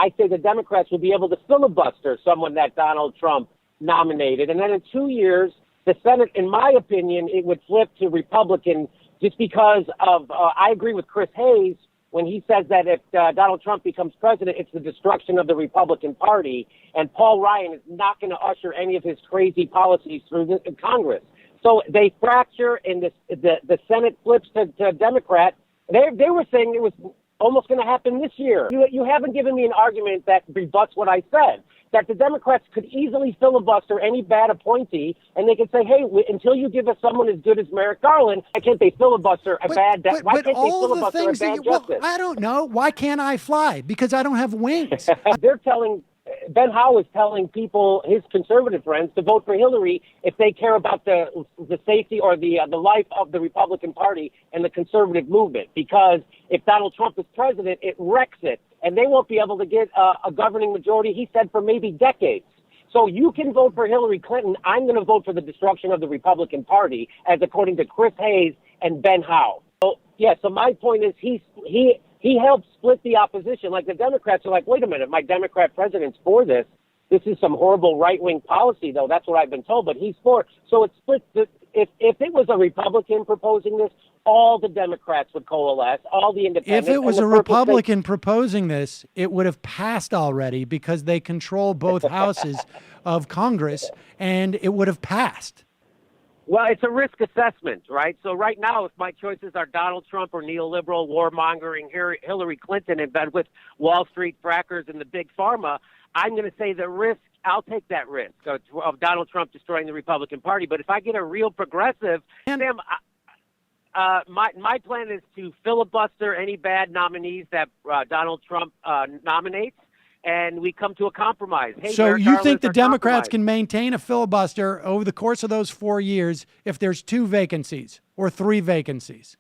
I say the Democrats will be able to filibuster someone that Donald Trump nominated. And then in 2 years, the Senate, in my opinion, it would flip to Republican just because of, I agree with Chris Hayes when he says that if Donald Trump becomes president, it's the destruction of the Republican Party. And Paul Ryan is not going to usher any of his crazy policies through Congress. So they fracture, and the Senate flips to Democrat. They were saying it was almost going to happen this year. You haven't given me an argument that rebuts what I said, that the Democrats could easily filibuster any bad appointee, and they could say, hey, until you give us someone as good as Merrick Garland, why can't they filibuster a bad justice? Well, I don't know. Why can't I fly? Because I don't have wings. They're telling... Ben Howe is telling people, his conservative friends, to vote for Hillary if they care about the safety or the life of the Republican Party and the conservative movement. Because if Donald Trump is president, it wrecks it, and they won't be able to get a governing majority, he said, for maybe decades. So you can vote for Hillary Clinton. I'm going to vote for the destruction of the Republican Party, as according to Chris Hayes and Ben Howe. So, yeah, so my point is he helped split the opposition. Like the Democrats are like, wait a minute, my Democrat president's for this. This is some horrible right-wing policy, though. That's what I've been told, but he's for it. So it splits. If it was a Republican proposing this, all the Democrats would coalesce, all the independents. If it was a Republican proposing this, it would have passed already because they control both houses of Congress, and it would have passed. Well, it's a risk assessment, right? So right now, if my choices are Donald Trump or neoliberal warmongering Hillary Clinton in bed with Wall Street frackers and the big pharma, I'm going to say the risk, I'll take that risk of Donald Trump destroying the Republican Party. But if I get a real progressive, Sam, my plan is to filibuster any bad nominees that Donald Trump nominates. And we come to a compromise. Hey, so you think the Democrats can maintain a filibuster over the course of those 4 years if there's 2 vacancies or 3 vacancies?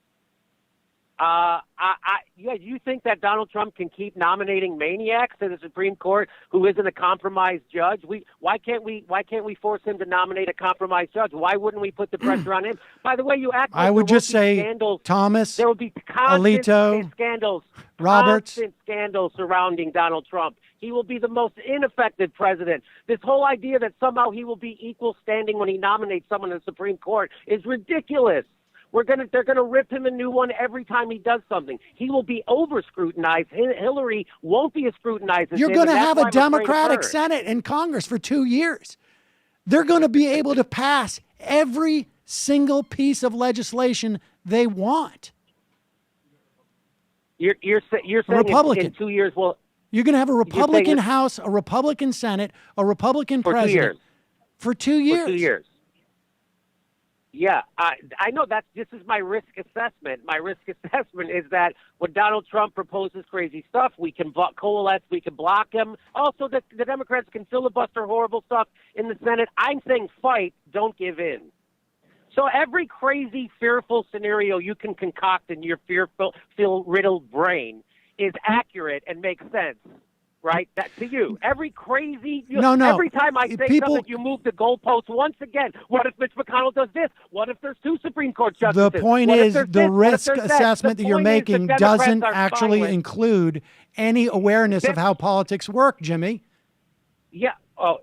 Yeah, you think that Donald Trump can keep nominating maniacs to the Supreme Court who isn't a compromised judge? Why can't we force him to nominate a compromised judge? Why wouldn't we put the pressure on him? By the way, you act like I would just say scandals. Thomas, there will be constant Alito, scandals, Roberts, constant scandals surrounding Donald Trump. He will be the most ineffective president. This whole idea that somehow he will be equal standing when he nominates someone in the Supreme Court is ridiculous. They're gonna rip him a new one every time he does something. He will be over scrutinized. Hillary won't be as scrutinized as You're him. Going to have a Democratic Senate and Congress for 2 years. They're going to be able to pass every single piece of legislation they want. You're saying Republican. in 2 years, well, you're going to have a Republican House, a Republican Senate, a Republican president for 2 years. For 2 years. Yeah, I know this is my risk assessment. My risk assessment is that when Donald Trump proposes crazy stuff, we can coalesce, we can block him. Also, that the Democrats can filibuster horrible stuff in the Senate. I'm saying fight, don't give in. So every crazy, fearful scenario you can concoct in your fear-riddled brain is accurate and makes sense. Right? That to you. Every crazy... Every time I say something, you move the goalposts once again. What if Mitch McConnell does this? What if there's 2 Supreme Court justices? The point is the risk assessment that you're making doesn't actually include any awareness of how politics work, Jimmy. Yeah. Oh,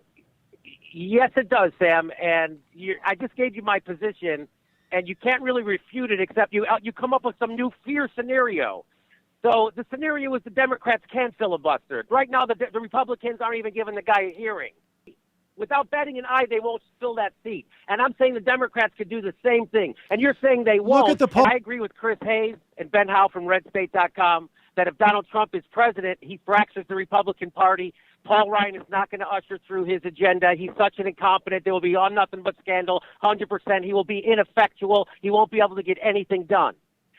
yes, it does, Sam. And I just gave you my position, and you can't really refute it except you come up with some new fear scenario. So the scenario is the Democrats can filibuster. Right now, the Republicans aren't even giving the guy a hearing. Without batting an eye, they won't fill that seat. And I'm saying the Democrats could do the same thing. And you're saying they won't. Look at the I agree with Chris Hayes and Ben Howe from RedState.com that if Donald Trump is president, he fractures the Republican Party. Paul Ryan is not going to usher through his agenda. He's such an incompetent. There will be all nothing but scandal, 100%. He will be ineffectual. He won't be able to get anything done.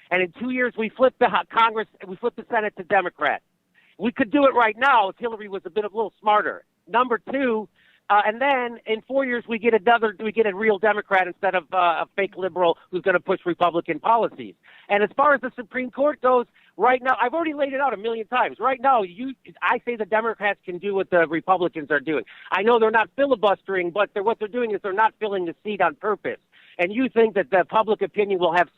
And in 2 years, we flip the Congress, we flip the Senate to Democrat. We could do it right now if Hillary was a little smarter. Number 2, and then in 4 years, we get a real Democrat instead of a fake liberal who's going to push Republican policies. And as far as the Supreme Court goes, right now, I've already laid it out a million times. Right now, I say the Democrats can do what the Republicans are doing. I know they're not filibustering, but what they're doing is they're not filling the seat on purpose. And you think that the public opinion will have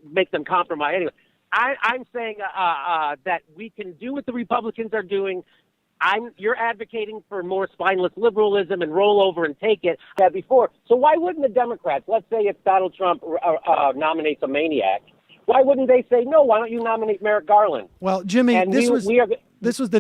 make them compromise. Anyway, I'm saying that we can do what the Republicans are doing. You're advocating for more spineless liberalism and roll over and take it that before. So why wouldn't the Democrats, let's say if Donald Trump nominates a maniac, why wouldn't they say, no, why don't you nominate Merrick Garland? Well, Jimmy, and this was the